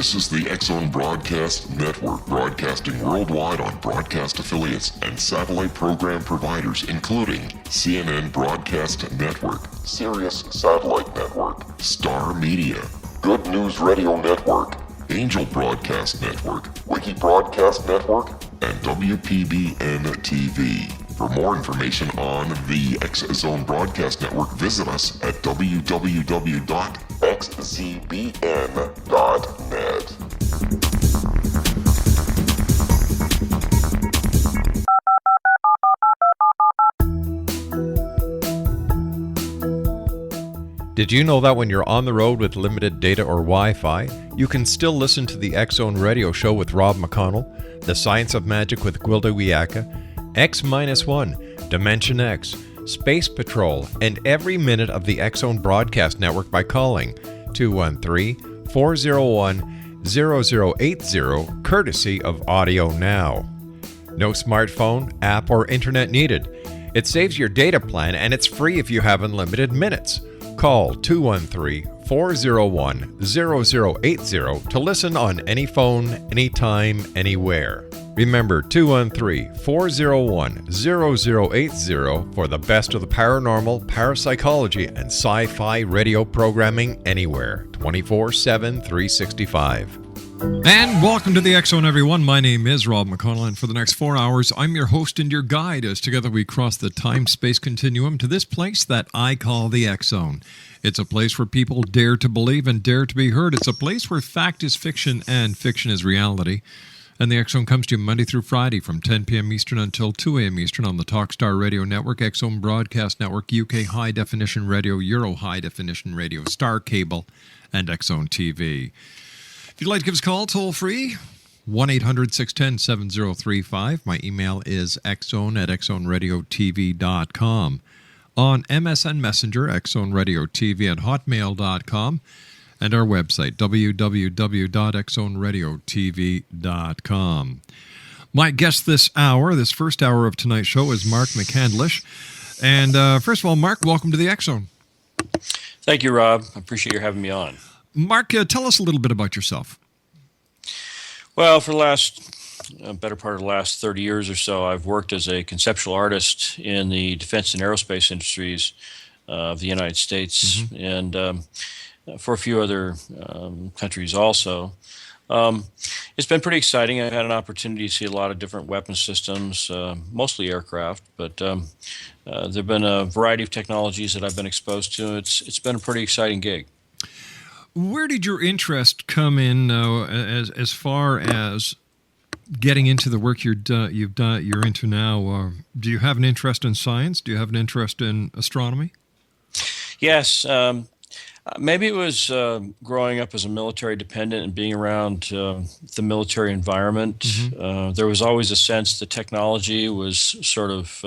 This is the X-Zone Broadcast Network, broadcasting worldwide on broadcast affiliates and satellite program providers, including CNN Broadcast Network, Sirius Satellite Network, Star Media, Good News Radio Network, Angel Broadcast Network, Wiki Broadcast Network, and WPBN TV. For more information on the X-Zone Broadcast Network, visit us at www.xzbn.net. Did you know that when you're on the road with limited data or Wi-Fi, you can still listen to the X-Zone Radio Show with Rob McConnell, The Science of Magic with Gwilda Wiyaka, X-1, Dimension X, Space Patrol, and every minute of the X-Zone Broadcast Network by calling 213-401-0080, courtesy of Audio Now. No smartphone, app, or internet needed. It saves your data plan and it's free if you have unlimited minutes. Call 213-401-0080 to listen on any phone, anytime, anywhere. Remember 213-401-0080 for the best of the paranormal, parapsychology, and sci-fi radio programming anywhere, 24/7, 365. And welcome to the X-Zone, everyone. My name is Rob McConnell, and for the next 4 hours, I'm your host and your guide as together we cross the time-space continuum to this place that I call the X-Zone. It's a place where people dare to believe and dare to be heard. It's a place where fact is fiction and fiction is reality. And the X-Zone comes to you Monday through Friday from 10 p.m. Eastern until 2 a.m. Eastern on the Talkstar Radio Network, X-Zone Broadcast Network, UK High Definition Radio, Euro High Definition Radio, Star Cable, and X-Zone TV. If you'd like to give us a call, toll free, 1-800-610-7035. My email is xzone@xzoneradiotv.com. On MSN Messenger, xzoneradiotv at hotmail.com. And our website, www.xzoneradiotv.com. My guest this hour, this first hour of tonight's show, is Mark McCandlish. And first of all, Mark, welcome to the X-Zone. Thank you, Rob. I appreciate you having me on. Mark, tell us a little bit about yourself. Well, for the better part of the last 30 years or so, I've worked as a conceptual artist in the defense and aerospace industries of the United States, and for a few other countries also. It's been pretty exciting. I've had an opportunity to see a lot of different weapon systems, mostly aircraft, but there have been a variety of technologies that I've been exposed to. It's been a pretty exciting gig. Where did your interest come in as far as getting into the work you're into now? Do you have an interest in science? Do you have an interest in astronomy? Yes. Maybe it was growing up as a military dependent and being around the military environment. There was always a sense that technology was sort of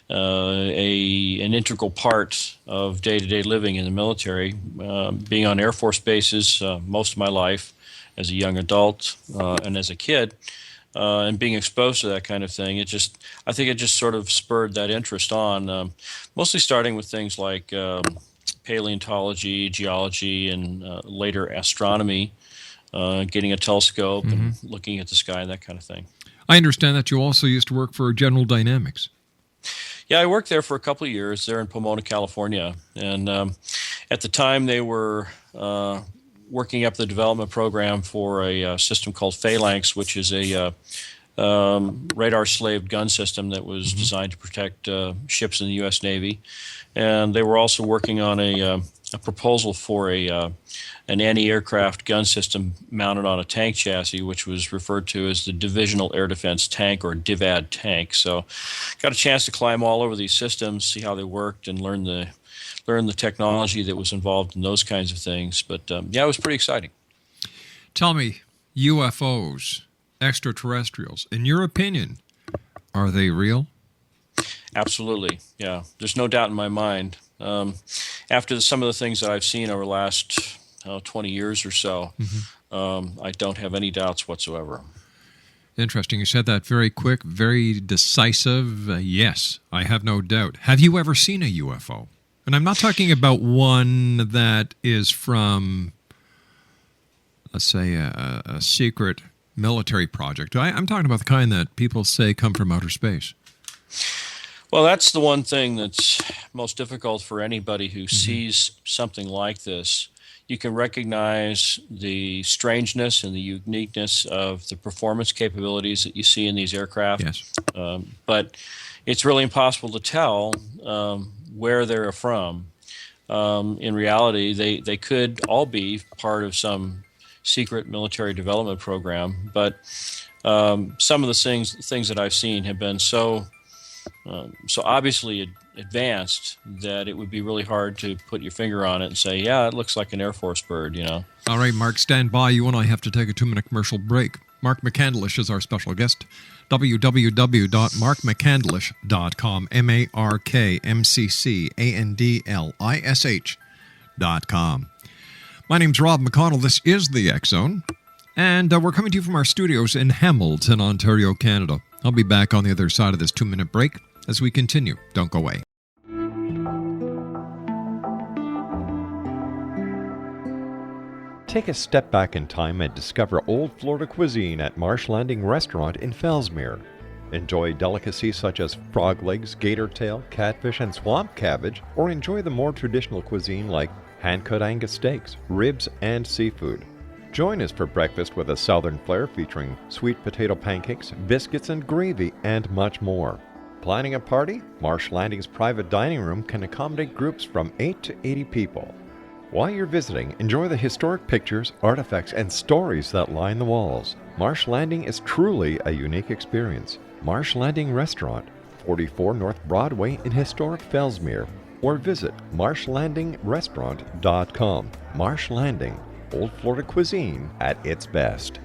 an integral part of day-to-day living in the military. Being on Air Force bases most of my life as a young adult and as a kid, and being exposed to that kind of thing, I think it just sort of spurred that interest on, mostly starting with things like paleontology, geology, and later astronomy, getting a telescope and looking at the sky and that kind of thing. I understand that you also used to work for General Dynamics. Yeah, I worked there for a couple of years there in Pomona, California. And at the time, they were working up the development program for a system called Phalanx, which is a radar-slaved gun system that was designed to protect ships in the U.S. Navy. And they were also working on a proposal for an anti-aircraft gun system mounted on a tank chassis, which was referred to as the Divisional Air Defense Tank, or DIVAD tank. So got a chance to climb all over these systems, see how they worked, and learn the technology that was involved in those kinds of things. But yeah, it was pretty exciting. Tell me, UFOs, extraterrestrials, in your opinion, are they real? Absolutely, yeah. There's no doubt in my mind. After some of the things that I've seen over the last 20 years or so, I don't have any doubts whatsoever. Interesting. You said that very quick, very decisive. Yes, I have no doubt. Have you ever seen a UFO? And I'm not talking about one that is from let's say, a secret military project? I'm talking about the kind that people say come from outer space. Well, that's the one thing that's most difficult for anybody who sees something like this. You can recognize the strangeness and the uniqueness of the performance capabilities that you see in these aircraft. Yes. But it's really impossible to tell where they're from. In reality, they could all be part of some secret military development program, but some of the things that I've seen have been so obviously advanced that it would be really hard to put your finger on it and say, yeah, it looks like an Air Force bird, All right, Mark, stand by. You and I have to take a 2-minute commercial break. Mark McCandlish is our special guest. www.markmccandlish.com, MarkMcCandlish.com. My name's Rob McConnell. This is the X Zone, and we're coming to you from our studios in Hamilton, Ontario, Canada. I'll be back on the other side of this 2-minute break as we continue. Don't go away. Take a step back in time and discover old Florida cuisine at Marsh Landing Restaurant in Fellsmere. Enjoy delicacies such as frog legs, gator tail, catfish, and swamp cabbage, or enjoy the more traditional cuisine like hand-cut Angus steaks, ribs, and seafood. Join us for breakfast with a southern flair featuring sweet potato pancakes, biscuits and gravy, and much more. Planning a party? Marsh Landing's private dining room can accommodate groups from 8 to 80 people. While you're visiting, enjoy the historic pictures, artifacts, and stories that line the walls. Marsh Landing is truly a unique experience. Marsh Landing Restaurant, 44 North Broadway in historic Fellsmere, or visit marshlandingrestaurant.com. Marsh Landing, old Florida cuisine at its best.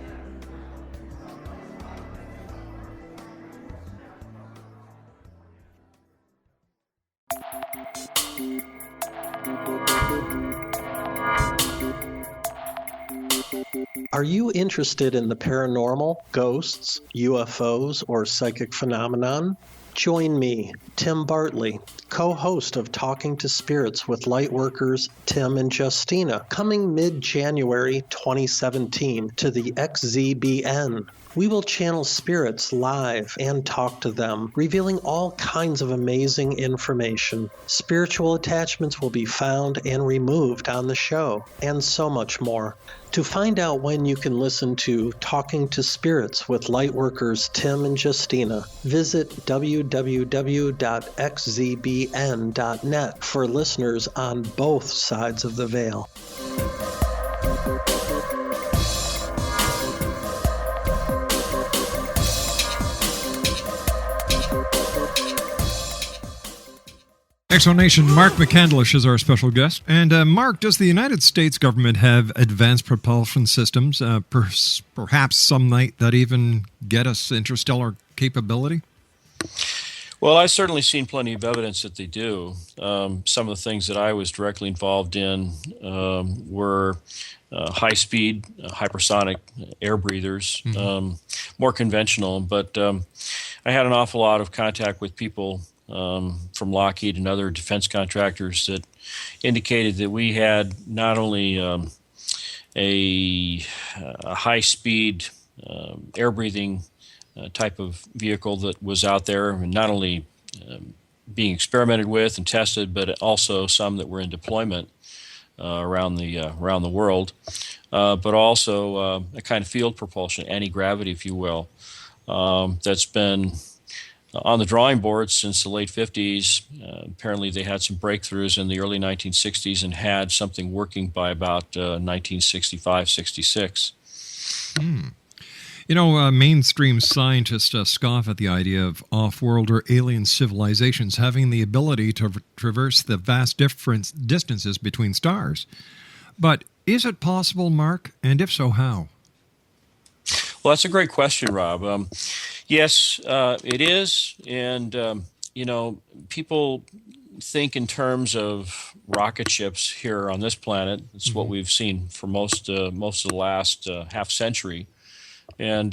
Are you interested in the paranormal, ghosts, UFOs, or psychic phenomenon? Join me, Tim Bartley, co-host of Talking to Spirits with Lightworkers Tim and Justina, coming mid-January 2017 to the XZBN. We will channel spirits live and talk to them, revealing all kinds of amazing information. Spiritual attachments will be found and removed on the show, and so much more. To find out when you can listen to Talking to Spirits with Lightworkers Tim and Justina, visit www.xzbn.net for listeners on both sides of the veil. Exonation, Mark McCandlish is our special guest. And Mark, does the United States government have advanced propulsion systems, perhaps some night that even get us interstellar capability? Well, I've certainly seen plenty of evidence that they do. Some of the things that I was directly involved in were high-speed, hypersonic air breathers, more conventional. But I had an awful lot of contact with people from Lockheed and other defense contractors that indicated that we had not only a high-speed air-breathing type of vehicle that was out there, and not only being experimented with and tested, but also some that were in deployment around the world, but also a kind of field propulsion, anti-gravity, if you will, that's been on the drawing board since the late 50s. Apparently they had some breakthroughs in the early 1960s and had something working by about 1965, 66. You know, mainstream scientists scoff at the idea of off-world or alien civilizations having the ability to traverse the vast distances between stars. But is it possible, Mark? And if so, how? Well, that's a great question, Rob. Yes, it is. And, you know, people think in terms of rocket ships here on this planet. It's what we've seen for most of the last half century. And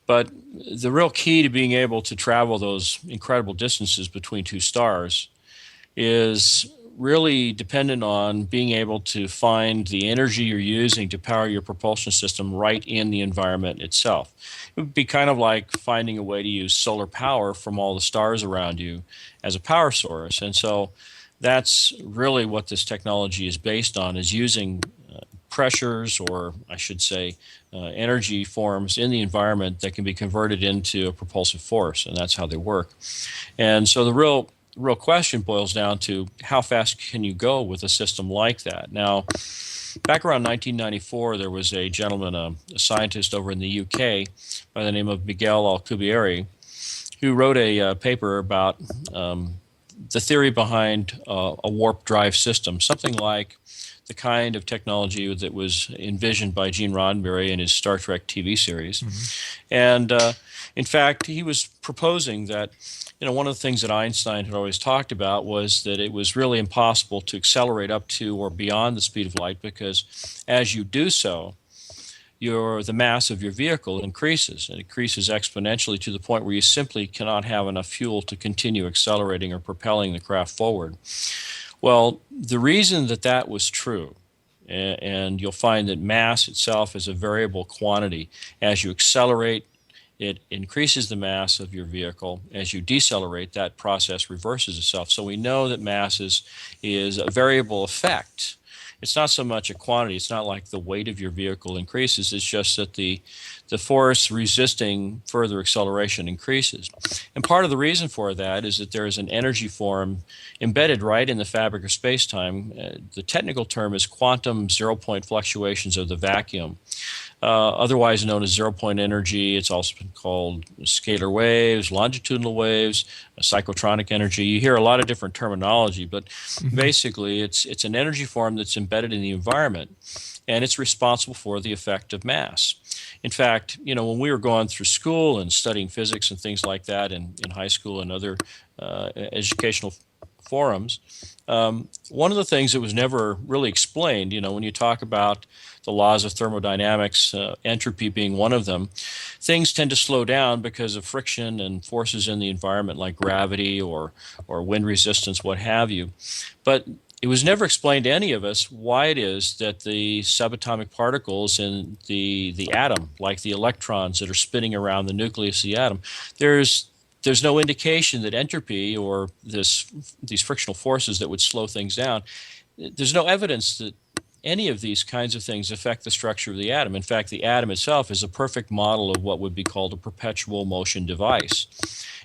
but the real key to being able to travel those incredible distances between two stars is really dependent on being able to find the energy you're using to power your propulsion system right in the environment itself. It would be kind of like finding a way to use solar power from all the stars around you as a power source. And so that's really what this technology is based on, is using pressures, or I should say energy forms in the environment that can be converted into a propulsive force, and that's how they work. And so the real question boils down to how fast can you go with a system like that. Now, back around 1994, there was a gentleman, a scientist over in the UK by the name of Miguel Alcubierre, who wrote a paper about the theory behind a warp drive system, something like the kind of technology that was envisioned by Gene Roddenberry in his Star Trek TV series. And in fact, he was proposing that, one of the things that Einstein had always talked about was that it was really impossible to accelerate up to or beyond the speed of light, because as you do so, the mass of your vehicle increases. It increases exponentially to the point where you simply cannot have enough fuel to continue accelerating or propelling the craft forward. Well, the reason that was true, and you'll find that mass itself is a variable quantity. As you accelerate, it increases the mass of your vehicle. As you decelerate, that process reverses itself. So we know that mass is a variable effect. It's not so much a quantity. It's not like the weight of your vehicle increases. It's just that the force resisting further acceleration increases. And part of the reason for that is that there is an energy form embedded right in the fabric of space-time. The technical term is quantum zero-point fluctuations of the vacuum, otherwise known as zero-point energy. It's also been called scalar waves, longitudinal waves, cyclotronic energy. You hear a lot of different terminology, but basically it's an energy form that's embedded in the environment, and it's responsible for the effect of mass. In fact, when we were going through school and studying physics and things like that in high school and other educational forums, one of the things that was never really explained, when you talk about the laws of thermodynamics, entropy being one of them, things tend to slow down because of friction and forces in the environment like gravity or wind resistance, what have you. But it was never explained to any of us why it is that the subatomic particles in the atom, like the electrons that are spinning around the nucleus of the atom, there's no indication that entropy or these frictional forces that would slow things down, there's no evidence that any of these kinds of things affect the structure of the atom. In fact, the atom itself is a perfect model of what would be called a perpetual motion device.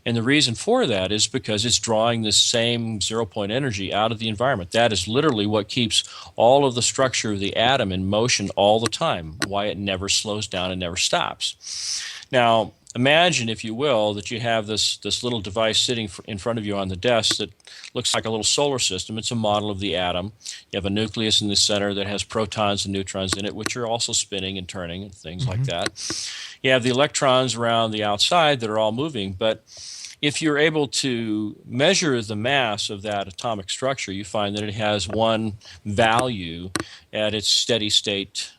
And the reason for that is because it's drawing the same zero-point energy out of the environment. That is literally what keeps all of the structure of the atom in motion all the time, why it never slows down and never stops. Now, imagine, if you will, that you have this little device sitting in front of you on the desk that looks like a little solar system. It's a model of the atom. You have a nucleus in the center that has protons and neutrons in it, which are also spinning and turning and things like that. You have the electrons around the outside that are all moving, but if you're able to measure the mass of that atomic structure, you find that it has one value at its steady state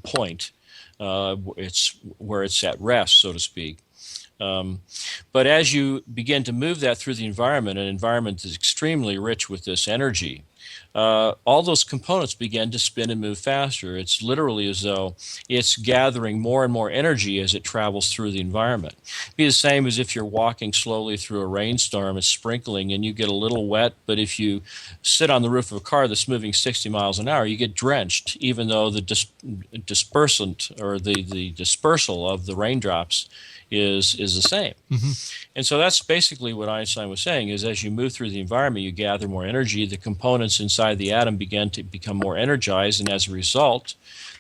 point. It's where it's at rest, so to speak. But as you begin to move that through the environment, an environment that's extremely rich with this energy, all those components begin to spin and move faster. It's literally as though it's gathering more and more energy as it travels through the environment. It'd be the same as if you're walking slowly through a rainstorm, it's sprinkling, and you get a little wet, but if you sit on the roof of a car that's moving 60 miles an hour, you get drenched, even though the dispersant or the dispersal of the raindrops is the same. And so that's basically what Einstein was saying, is as you move through the environment, you gather more energy, the components inside the atom begin to become more energized, and as a result,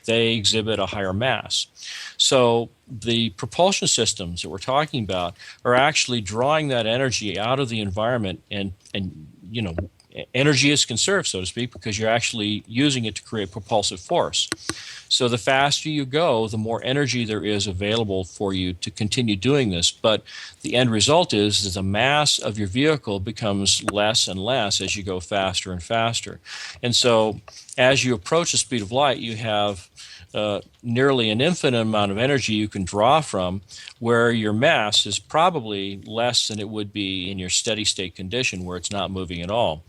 they exhibit a higher mass. So the propulsion systems that we're talking about are actually drawing that energy out of the environment, and energy is conserved, so to speak, because you're actually using it to create propulsive force. So the faster you go, the more energy there is available for you to continue doing this. But the end result is that the mass of your vehicle becomes less and less as you go faster and faster. And so as you approach the speed of light, you have nearly an infinite amount of energy you can draw from, where your mass is probably less than it would be in your steady state condition where it's not moving at all.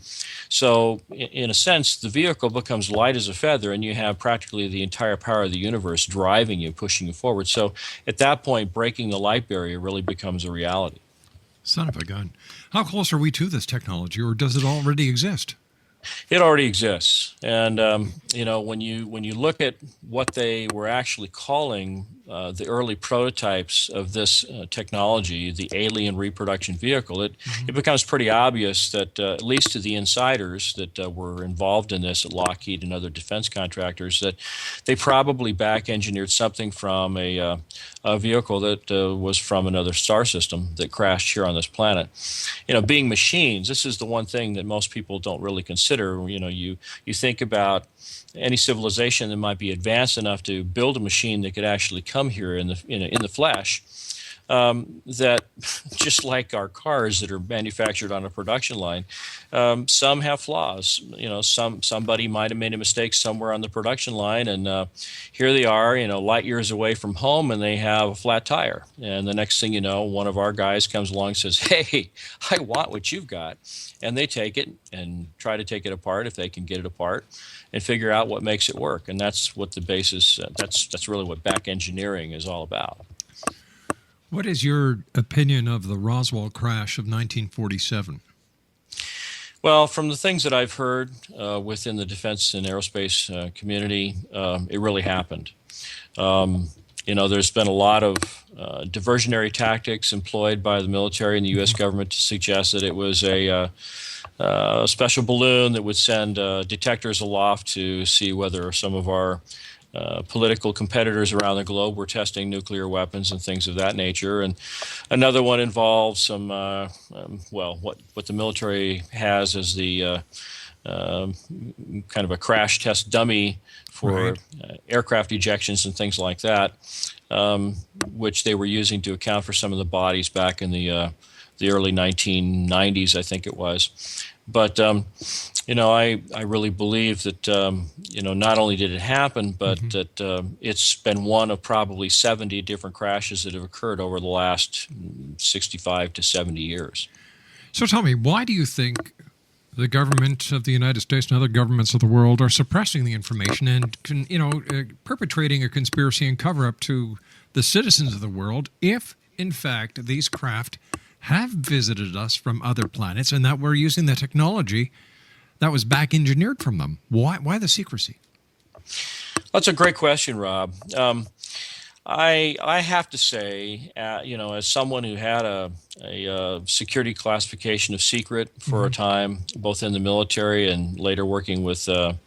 So in a sense, the vehicle becomes light as a feather, and you have practically the entire power of the universe driving you, pushing you forward. So at that point, breaking the light barrier really becomes a reality. Son of a gun. How close are we to this technology, or does it already exist? It already exists, and when you look at what they were actually calling the early prototypes of this technology, the alien reproduction vehicle, it becomes pretty obvious that at least to the insiders that were involved in this at Lockheed and other defense contractors, that they probably back engineered something from a vehicle that was from another star system that crashed here on this planet. Being machines, this is the one thing that most people don't really consider. You think about any civilization that might be advanced enough to build a machine that could actually come here in the flesh. That just like our cars that are manufactured on a production line, some have flaws. Somebody might have made a mistake somewhere on the production line, and here they are, light years away from home, and they have a flat tire. And the next thing you know, one of our guys comes along and says, "Hey, I want what you've got," and they take it and try to take it apart if they can get it apart, and figure out what makes it work. And that's what the basis. That's really what back engineering is all about. What is your opinion of the Roswell crash of 1947? Well, from the things that I've heard within the defense and aerospace community, it really happened. There's been a lot of diversionary tactics employed by the military and the U.S. government to suggest that it was a special balloon that would send detectors aloft to see whether some of our political competitors around the globe were testing nuclear weapons and things of that nature. And another one involved some, what the military has as the kind of a crash test dummy for aircraft ejections and things like that, which they were using to account for some of the bodies back in the early 1990s, I think it was. But, I really believe that, not only did it happen, but that it's been one of probably 70 different crashes that have occurred over the last 65 to 70 years. So tell me, why do you think the government of the United States and other governments of the world are suppressing the information and, perpetrating a conspiracy and cover-up to the citizens of the world if, in fact, these craft have visited us from other planets and that we're using the technology that was back engineered from them? Why the secrecy? That's a great question, Rob. I have to say, as someone who had a security classification of secret for a time, both in the military and later working with a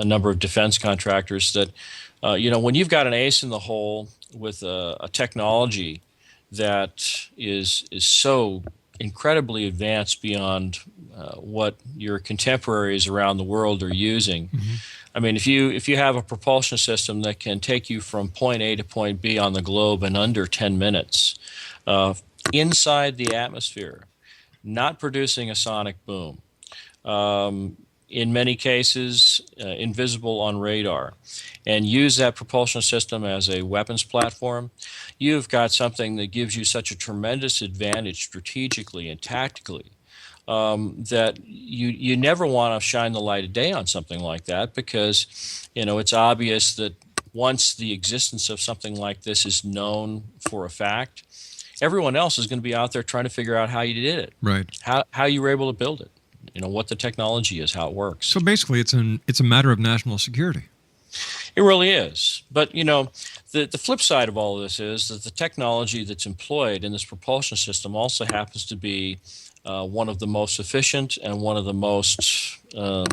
number of defense contractors, that when you've got an ace in the hole with a technology that is so incredibly advanced beyond what your contemporaries around the world are using. I mean, if you have a propulsion system that can take you from point A to point B on the globe in under 10 minutes, inside the atmosphere, not producing a sonic boom, in many cases invisible on radar, and use that propulsion system as a weapons platform, you've got something that gives you such a tremendous advantage strategically and tactically that you never want to shine the light of day on something like that, because it's obvious that once the existence of something like this is known for a fact, everyone else is going to be out there trying to figure out how you did it, right? How you were able to build it, what the technology is, how it works. So basically, it's a matter of national security. It really is. But, the flip side of all of this is that the technology that's employed in this propulsion system also happens to be one of the most efficient and one of the most a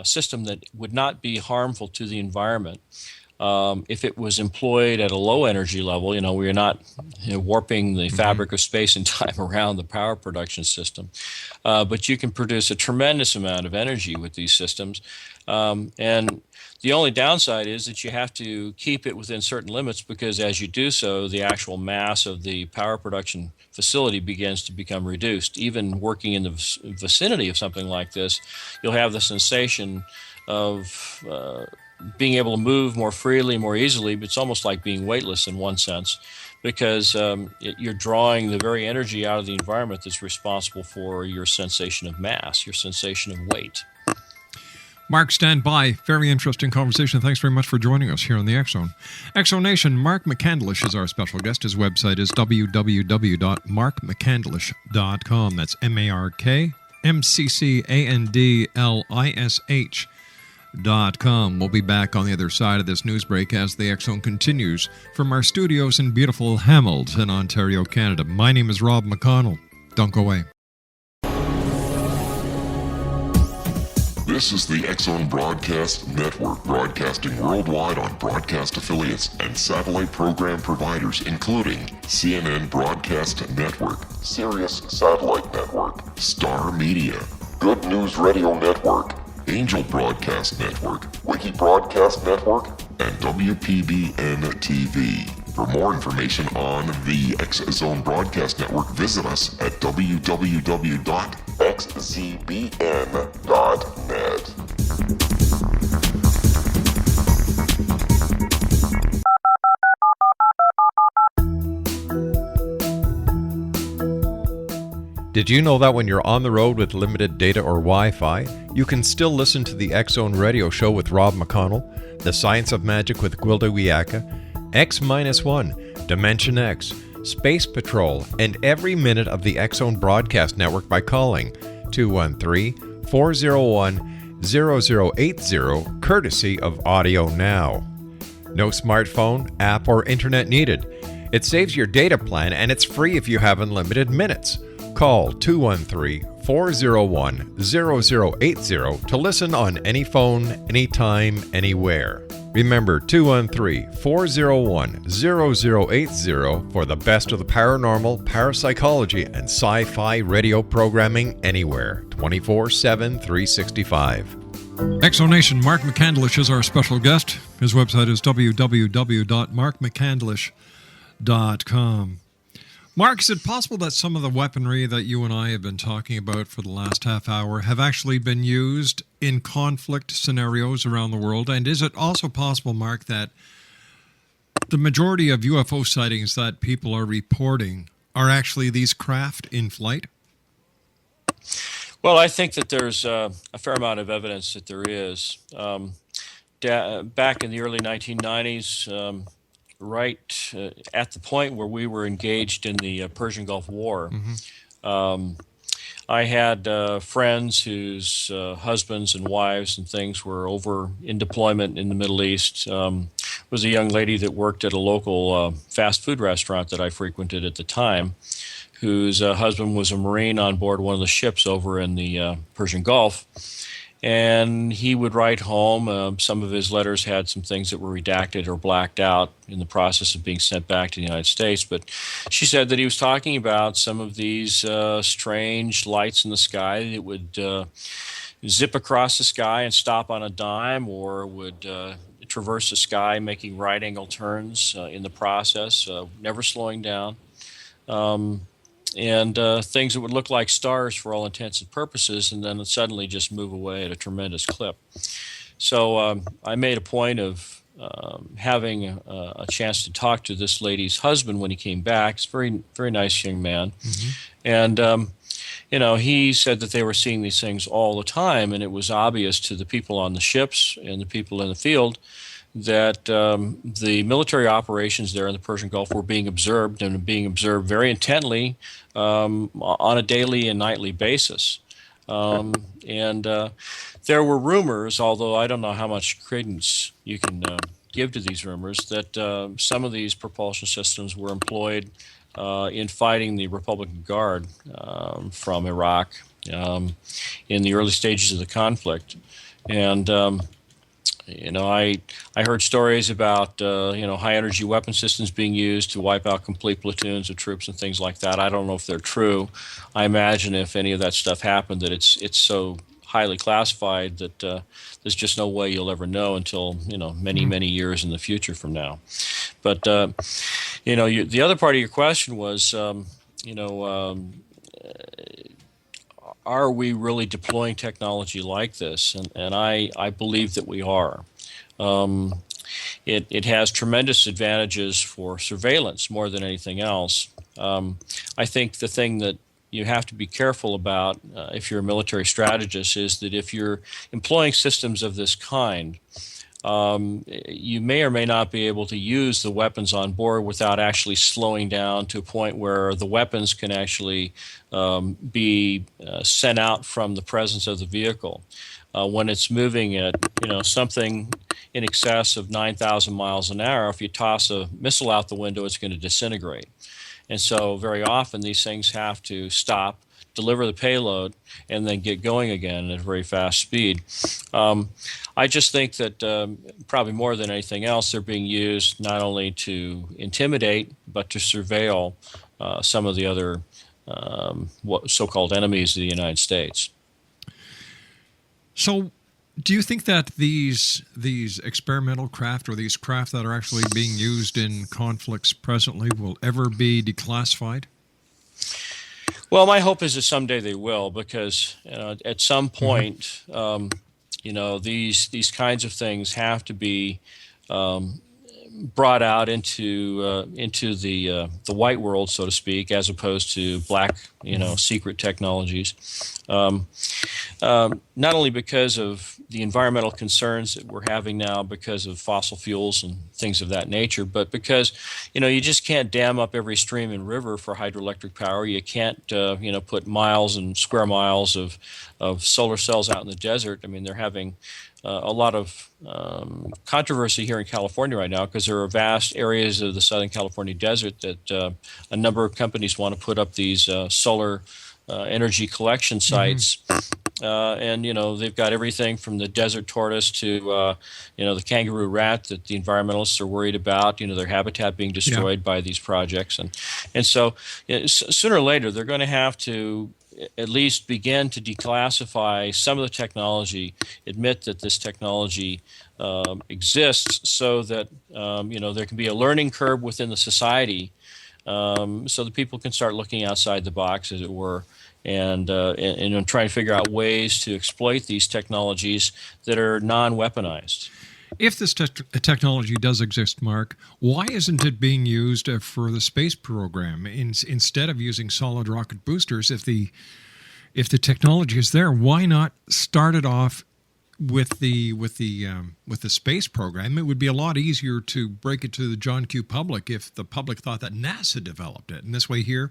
system that would not be harmful to the environment if it was employed at a low energy level. We're not warping the fabric of space and time around the power production system. But you can produce a tremendous amount of energy with these systems. And the only downside is that you have to keep it within certain limits, because as you do so, the actual mass of the power production facility begins to become reduced. Even working in the vicinity of something like this, you'll have the sensation being able to move more freely, more easily, but it's almost like being weightless in one sense, because you're drawing the very energy out of the environment that's responsible for your sensation of mass, your sensation of weight. Mark, stand by. Very interesting conversation. Thanks very much for joining us here on the X Zone. X Zone Nation, Mark McCandlish is our special guest. His website is www.markmccandlish.com. That's MarkMcCandlish.com. We'll be back on the other side of this news break as the X Zone continues from our studios in beautiful Hamilton, Ontario, Canada. My name is Rob McConnell. Don't go away. This is the X-Zone Broadcast Network, broadcasting worldwide on broadcast affiliates and satellite program providers, including CNN Broadcast Network, Sirius Satellite Network, Star Media, Good News Radio Network, Angel Broadcast Network, Wiki Broadcast Network, and WPBN TV. For more information on the X-Zone Broadcast Network, visit us at www.xzbn.net. Did you know that when you're on the road with limited data or Wi-Fi, you can still listen to the X-Zone Radio Show with Rob McConnell, The Science of Magic with Gwilda Wiyaka, X-1, Dimension X, Space Patrol, and every minute of the X-Zone Broadcast Network by calling 213-401-0080, courtesy of Audio Now. No smartphone, app, or internet needed. It saves your data plan and it's free if you have unlimited minutes. Call 213-401-0080 to listen on any phone, anytime, anywhere. Remember 213-401-0080 for the best of the paranormal, parapsychology, and sci-fi radio programming anywhere, 24/7, 365. Exonation, Mark McCandlish is our special guest. His website is www.markmccandlish.com. Mark, is it possible that some of the weaponry that you and I have been talking about for the last half hour have actually been used in conflict scenarios around the world? And is it also possible, Mark, that the majority of UFO sightings that people are reporting are actually these craft in flight? Well, I think that there's a fair amount of evidence that there is. Back in the early 1990s, right at the point where we were engaged in the Persian Gulf War, I had friends whose husbands and wives and things were over in deployment in the Middle East. Was a young lady that worked at a local fast food restaurant that I frequented at the time, whose husband was a Marine on board one of the ships over in the Persian Gulf. And he would write home. Some of his letters had some things that were redacted or blacked out in the process of being sent back to the United States. But she said that he was talking about some of these strange lights in the sky that would zip across the sky and stop on a dime, or would traverse the sky, making right-angle turns in the process, never slowing down. And things that would look like stars for all intents and purposes, and then suddenly just move away at a tremendous clip. So I made a point of having a chance to talk to this lady's husband when he came back. He's a very, very nice young man. And, he said that they were seeing these things all the time, and it was obvious to the people on the ships and the people in the field that the military operations there in the Persian Gulf were being observed, and being observed very intently on a daily and nightly basis. And there were rumors, although I don't know how much credence you can give to these rumors, that some of these propulsion systems were employed in fighting the Republican Guard from Iraq in the early stages of the conflict. And I heard stories about high energy weapon systems being used to wipe out complete platoons of troops and things like that. I don't know if they're true. I imagine if any of that stuff happened, that it's so highly classified that there's just no way you'll ever know until many years in the future from now. But the other part of your question was are we really deploying technology like this? And I believe that we are. It has tremendous advantages for surveillance more than anything else. I think the thing that you have to be careful about if you're a military strategist is that if you're employing systems of this kind, you may or may not be able to use the weapons on board without actually slowing down to a point where the weapons can actually be sent out from the presence of the vehicle. When it's moving at something in excess of 9,000 miles an hour, if you toss a missile out the window, it's going to disintegrate. And so very often these things have to stop, deliver the payload, and then get going again at a very fast speed. I just think that probably more than anything else, they're being used not only to intimidate, but to surveil some of the other so-called enemies of the United States. So do you think that these experimental craft, or these craft that are actually being used in conflicts presently, will ever be declassified? Well, my hope is that someday they will, because at some point, these kinds of things have to be brought out into the white world, so to speak, as opposed to black, secret technologies. Not only because of the environmental concerns that we're having now because of fossil fuels and things of that nature, but because, you just can't dam up every stream and river for hydroelectric power. You can't, put miles and square miles of solar cells out in the desert. I mean, they're having a lot of controversy here in California right now because there are vast areas of the Southern California desert that a number of companies want to put up these solar energy collection sites. And, they've got everything from the desert tortoise to, the kangaroo rat that the environmentalists are worried about, their habitat being destroyed by these projects. And so sooner or later, they're going to have to at least begin to declassify some of the technology, admit that this technology exists so that, there can be a learning curve within the society so that people can start looking outside the box, as it were, and trying to figure out ways to exploit these technologies that are non-weaponized. If this technology does exist, Mark, why isn't it being used for the space program instead of using solid rocket boosters? If the technology is there, why not start it off with the space program? It would be a lot easier to break it to the John Q. public if the public thought that NASA developed it. And this way here,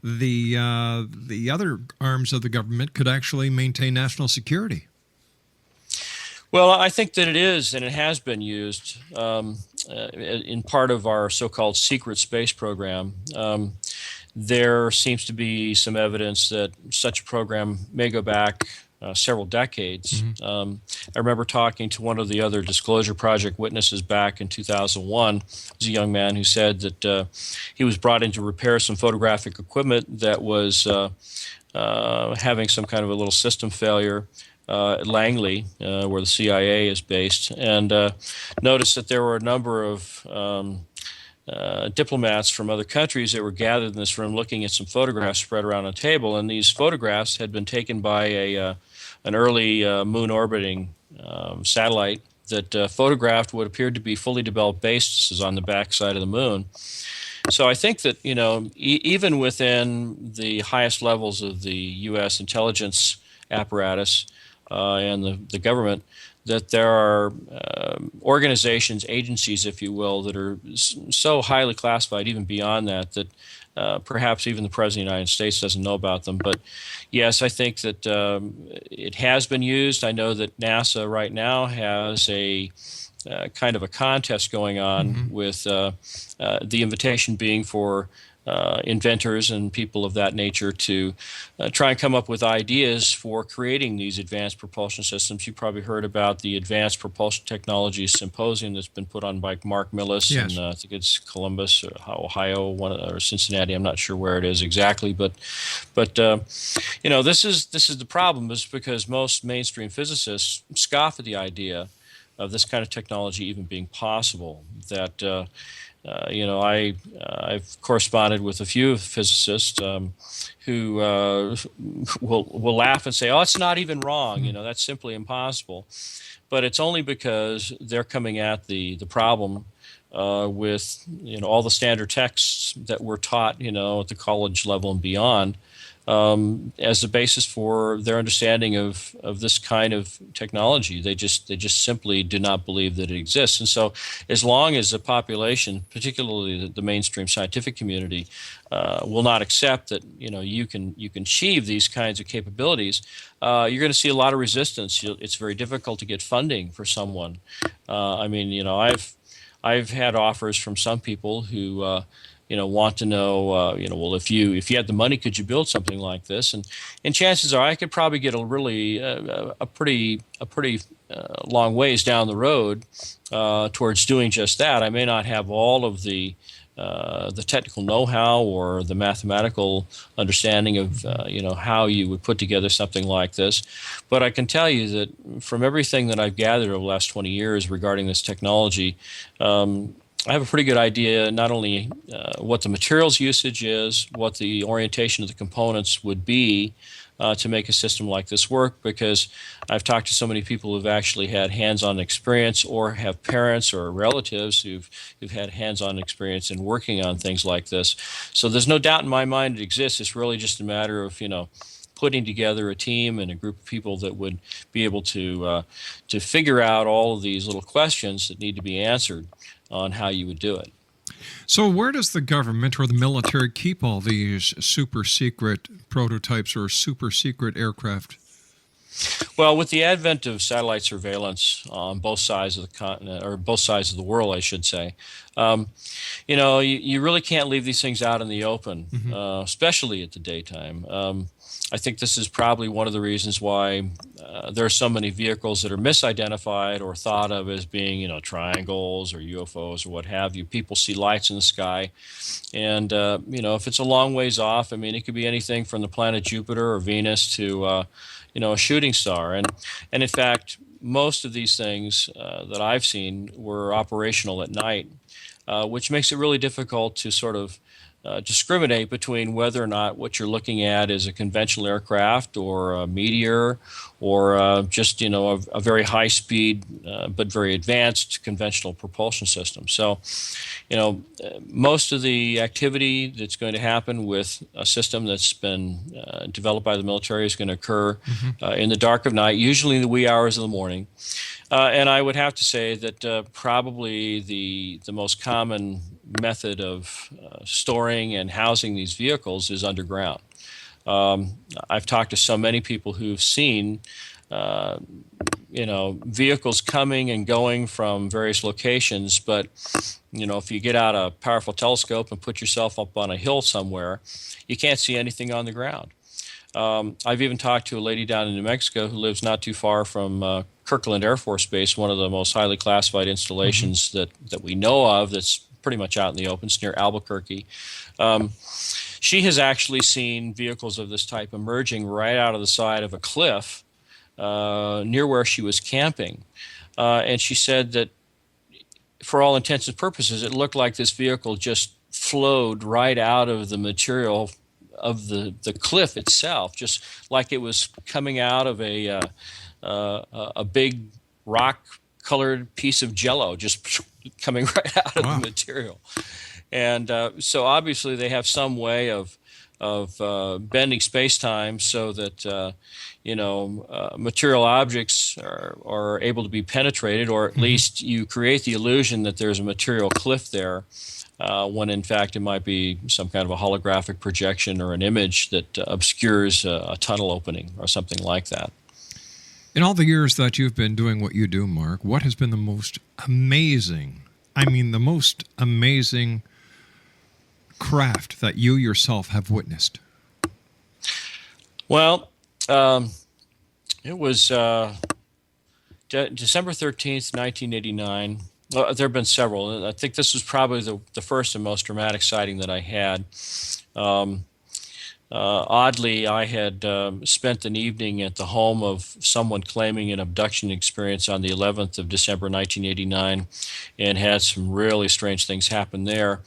the other arms of the government could actually maintain national security. Well, I think that it is, and it has been used in part of our so-called secret space program. There seems to be some evidence that such a program may go back several decades. I remember talking to one of the other Disclosure Project witnesses back in 2001. It was a young man who said that he was brought in to repair some photographic equipment that was having some kind of a little system failure at Langley, where the CIA is based, and noticed that there were a number of diplomats from other countries that were gathered in this room looking at some photographs spread around a table, and these photographs had been taken by an early moon orbiting satellite that photographed what appeared to be fully developed bases on the backside of the moon. So I think that, even within the highest levels of the U.S. intelligence apparatus and the government, that there are organizations, agencies, if you will, that are so highly classified, even beyond that perhaps even the President of the United States doesn't know about them. But yes, I think that it has been used. I know that NASA right now has a kind of a contest going on with the invitation being for inventors and people of that nature to try and come up with ideas for creating these advanced propulsion systems. You probably heard about the Advanced Propulsion Technology Symposium that's been put on by Mark Millis, yes. And I think it's Columbus, or Ohio, or Cincinnati. I'm not sure where it is exactly, but this is the problem, is because most mainstream physicists scoff at the idea of this kind of technology even being possible. That I've corresponded with a few physicists who will laugh and say, "Oh, it's not even wrong. That's simply impossible." But it's only because they're coming at the problem with all the standard texts that we're taught at the college level and beyond as the basis for their understanding of this kind of technology. They just simply do not believe that it exists. And so as long as the population, particularly the mainstream scientific community, will not accept that you can achieve these kinds of capabilities, you're going to see a lot of resistance. It's very difficult to get funding for someone. I've had offers from some people who want to know, well, if you had the money, could you build something like this? And chances are I could probably get a pretty long ways down the road towards doing just that. I may not have all of the technical know-how or the mathematical understanding of how you would put together something like this, but I can tell you that from everything that I've gathered over the last 20 years regarding this technology, I have a pretty good idea not only what the materials usage is, what the orientation of the components would be to make a system like this work, because I've talked to so many people who've actually had hands-on experience or have parents or relatives who've had hands-on experience in working on things like this. So there's no doubt in my mind it exists. It's really just a matter of, putting together a team and a group of people that would be able to figure out all of these little questions that need to be answered on how you would do it. So where does the government or the military keep all these super secret prototypes or super secret aircraft? Well, with the advent of satellite surveillance on both sides of the continent, or both sides of the world, I should say, you really can't leave these things out in the open, especially at the daytime. I think this is probably one of the reasons why there are so many vehicles that are misidentified or thought of as being, triangles or UFOs or what have you. People see lights in the sky, and if it's a long ways off, it could be anything from the planet Jupiter or Venus to a shooting star. And in fact, most of these things that I've seen were operational at night, which makes it really difficult to sort of discriminate between whether or not what you're looking at is a conventional aircraft or a meteor or just a very high speed but very advanced conventional propulsion system. So most of the activity that's going to happen with a system that's been developed by the military is going to occur in the dark of night, usually in the wee hours of the morning. And I would have to say that probably the most common method of storing and housing these vehicles is underground. I've talked to so many people who've seen vehicles coming and going from various locations, but if you get out a powerful telescope and put yourself up on a hill somewhere, you can't see anything on the ground. I've even talked to a lady down in New Mexico who lives not too far from Kirkland Air Force Base, one of the most highly classified installations that we know of that's pretty much out in the open. It's near Albuquerque. She has actually seen vehicles of this type emerging right out of the side of a cliff near where she was camping. And she said that for all intents and purposes, it looked like this vehicle just flowed right out of the material of the cliff itself, just like it was coming out of a big rock-colored piece of Jell-O, just coming right out of the material. And so obviously they have some way of bending space-time so that material objects are able to be penetrated, or at least you create the illusion that there's a material cliff there, when in fact it might be some kind of a holographic projection or an image that obscures a tunnel opening or something like that. In all the years that you've been doing what you do, Mark, what has been the most amazing craft that you yourself have witnessed? Well, it was December 13th, 1989. Well, there have been several. I think this was probably the first and most dramatic sighting that I had. Oddly, I had spent an evening at the home of someone claiming an abduction experience on the 11th of December 1989 and had some really strange things happen there.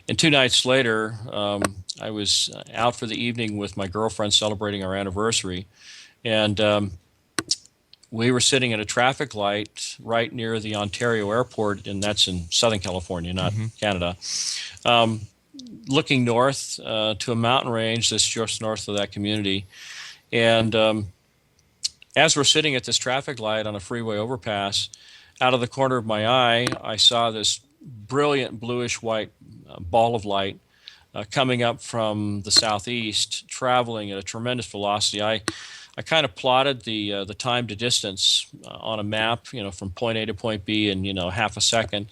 And 2 nights later, I was out for the evening with my girlfriend celebrating our anniversary. And we were sitting at a traffic light right near the Ontario airport, and that's in Southern California, not Canada. Looking north to a mountain range that's just north of that community. And as we're sitting at this traffic light on a freeway overpass, out of the corner of my eye, I saw this brilliant bluish-white ball of light coming up from the southeast, traveling at a tremendous velocity. I kind of plotted the time to distance on a map, from point A to point B in, half a second.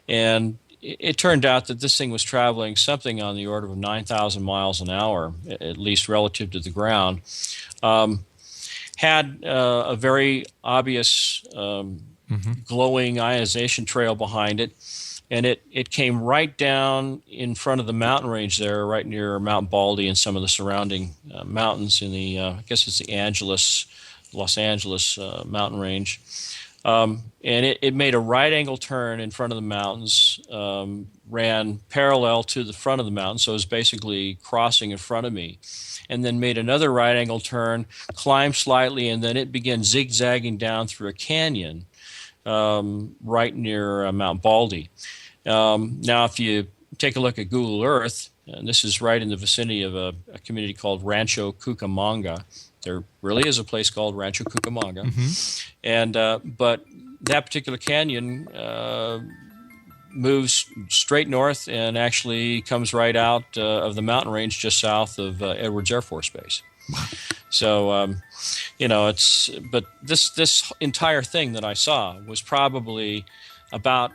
And it turned out that this thing was traveling something on the order of 9,000 miles an hour, at least relative to the ground. Had a very obvious glowing ionization trail behind it, and it came right down in front of the mountain range there, right near Mount Baldy and some of the surrounding mountains in the, I guess it's the Los Angeles mountain range. And it made a right angle turn in front of the mountains, ran parallel to the front of the mountain, so it was basically crossing in front of me, and then made another right angle turn, climbed slightly, and then it began zigzagging down through a canyon right near Mount Baldy. Now, if you take a look at Google Earth, and this is right in the vicinity of a community called Rancho Cucamonga. There really is a place called Rancho Cucamonga. And but that particular canyon moves straight north and actually comes right out of the mountain range just south of Edwards Air Force Base. So, but this entire thing that I saw was probably about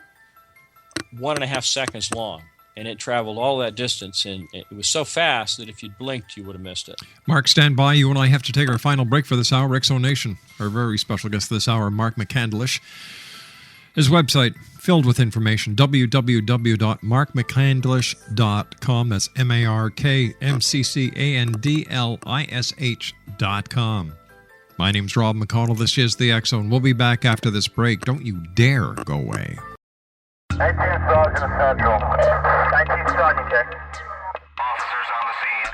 1.5 seconds long. And it traveled all that distance, and it was so fast that if you'd blinked, you would have missed it. Mark, stand by. You and I have to take our final break for this hour. Exonation, our very special guest this hour, Mark McCandlish. His website, filled with information, www.markmccandlish.com. That's MarkMccandlish.com. My name's Rob McConnell. This is The X Zone. We'll be back after this break. Don't you dare go away. 19 Sergeant Central. 19 Sergeant, check. Officers on the scene.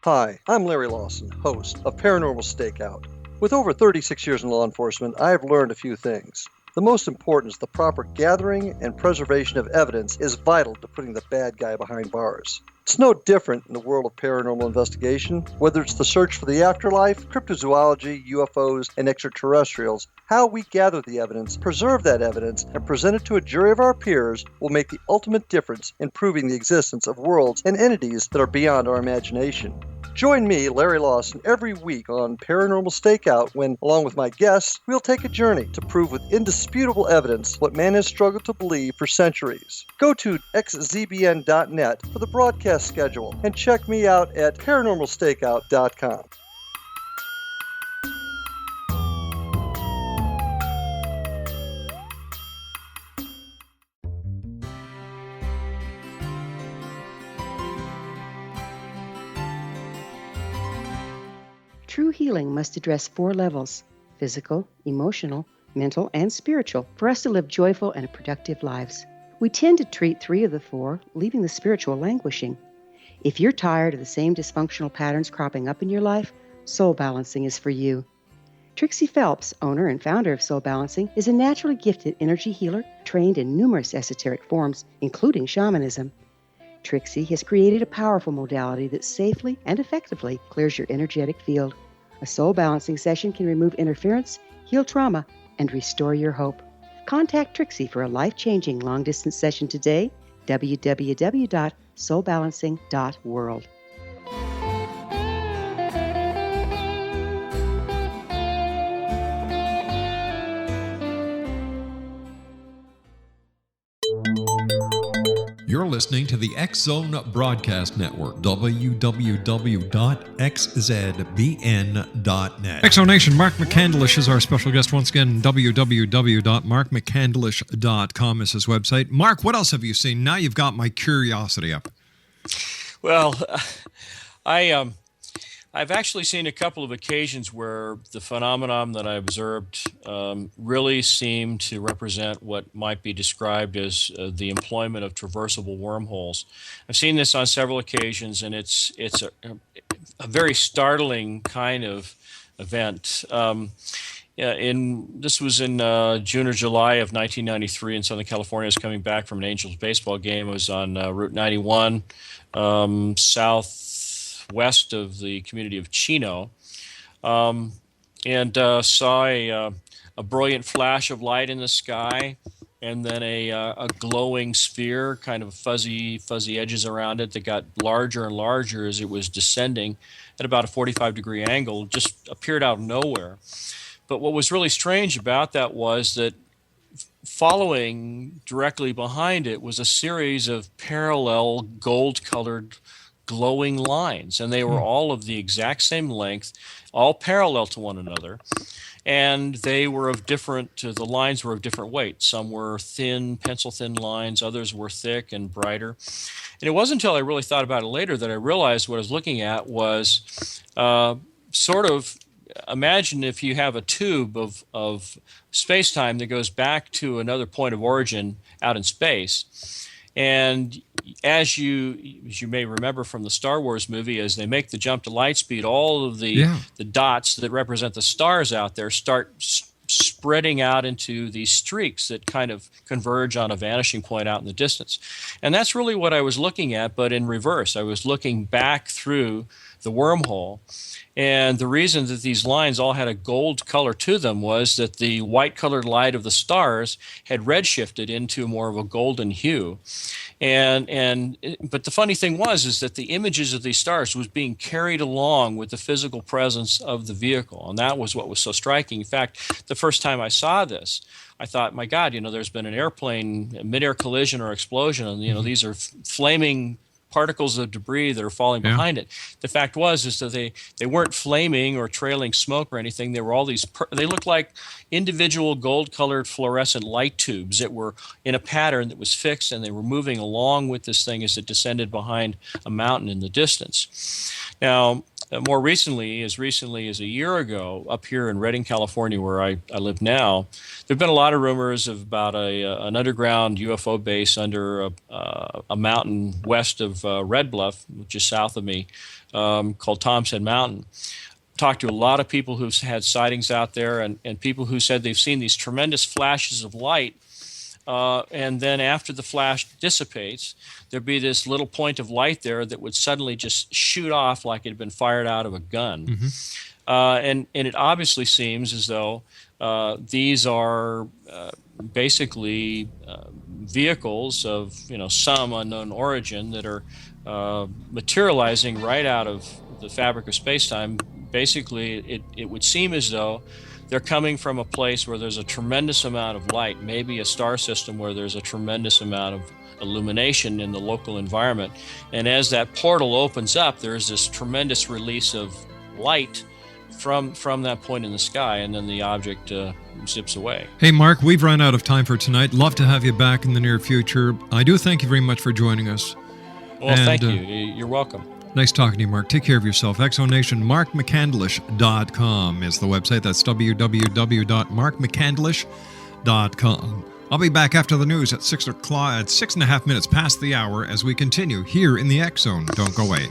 Hi, I'm Larry Lawson, host of Paranormal Stakeout. With over 36 years in law enforcement, I have learned a few things. The most important is the proper gathering and preservation of evidence is vital to putting the bad guy behind bars. It's no different in the world of paranormal investigation. Whether it's the search for the afterlife, cryptozoology, UFOs, and extraterrestrials, how we gather the evidence, preserve that evidence, and present it to a jury of our peers will make the ultimate difference in proving the existence of worlds and entities that are beyond our imagination. Join me, Larry Lawson, every week on Paranormal Stakeout when, along with my guests, we'll take a journey to prove with indisputable evidence what man has struggled to believe for centuries. Go to xzbn.net for the broadcast schedule and check me out at paranormalstakeout.com. True healing must address 4 levels: physical, emotional, mental, and spiritual, for us to live joyful and productive lives. We tend to treat 3 of the 4, leaving the spiritual languishing. If you're tired of the same dysfunctional patterns cropping up in your life, Soul Balancing is for you. Trixie Phelps, owner and founder of Soul Balancing, is a naturally gifted energy healer trained in numerous esoteric forms, including shamanism. Trixie has created a powerful modality that safely and effectively clears your energetic field. A soul balancing session can remove interference, heal trauma, and restore your hope. Contact Trixie for a life-changing long-distance session today. www.soulbalancing.world. You're listening to the X Zone Broadcast Network, www.xzbn.net. Exonation, Mark McCandlish is our special guest once again. www.markmccandlish.com is his website. Mark, what else have you seen? Now you've got my curiosity up. Well, I I've actually seen a couple of occasions where the phenomenon that I observed really seemed to represent what might be described as the employment of traversable wormholes. I've seen this on several occasions, and it's a very startling kind of event. This was in June or July of 1993 in Southern California. I was coming back from an Angels baseball game. I was on Route 91, southwest of the community of Chino, and saw a brilliant flash of light in the sky, and then a glowing sphere, kind of fuzzy edges around it that got larger and larger as it was descending at about a 45-degree angle, just appeared out of nowhere. But what was really strange about that was that following directly behind it was a series of parallel gold-colored glowing lines, and they were all of the exact same length, all parallel to one another, and they were of different, the lines were of different weights. Some were thin, pencil-thin lines, others were thick and brighter. And it wasn't until I really thought about it later that I realized what I was looking at was sort of, imagine if you have a tube of space-time that goes back to another point of origin out in space. And as you may remember from the Star Wars movie, as they make the jump to light speed, all of the dots that represent the stars out there start spreading out into these streaks that kind of converge on a vanishing point out in the distance. And that's really what I was looking at, but in reverse. I was looking back through the wormhole. And the reason that these lines all had a gold color to them was that the white-colored light of the stars had redshifted into more of a golden hue. But the funny thing was that the images of these stars was being carried along with the physical presence of the vehicle, and that was what was so striking. In fact, the first time I saw this, I thought, my God, there's been an airplane, a mid-air collision or explosion, and these are flaming particles of debris that are falling behind it. The fact was that they weren't flaming or trailing smoke or anything. They were all these, they looked like individual gold-colored fluorescent light tubes that were in a pattern that was fixed, and they were moving along with this thing as it descended behind a mountain in the distance. Now, more recently as a year ago, up here in Redding, California, where I live now, there have been a lot of rumors about an underground UFO base under a mountain west of Red Bluff, which is south of me, called Tom's Head Mountain. Talked to a lot of people who've had sightings out there, and people who said they've seen these tremendous flashes of light, and then after the flash dissipates, there'd be this little point of light there that would suddenly just shoot off like it had been fired out of a gun. And it obviously seems as though these are basically vehicles of some unknown origin that are materializing right out of the fabric of space-time. Basically, it would seem as though they're coming from a place where there's a tremendous amount of light, maybe a star system where there's a tremendous amount of illumination in the local environment. And as that portal opens up, there's this tremendous release of light from that point in the sky, and then the object zips away. Hey, Mark, we've run out of time for tonight. Love to have you back in the near future. I do thank you very much for joining us. Well, thank you. You're welcome. Nice talking to you, Mark. Take care of yourself. Exonation, markmccandlish.com is the website. That's www.markmccandlish.com. I'll be back after the news at 6 o'clock, at 6.5 minutes past the hour, as we continue here in the X Zone. Don't go away.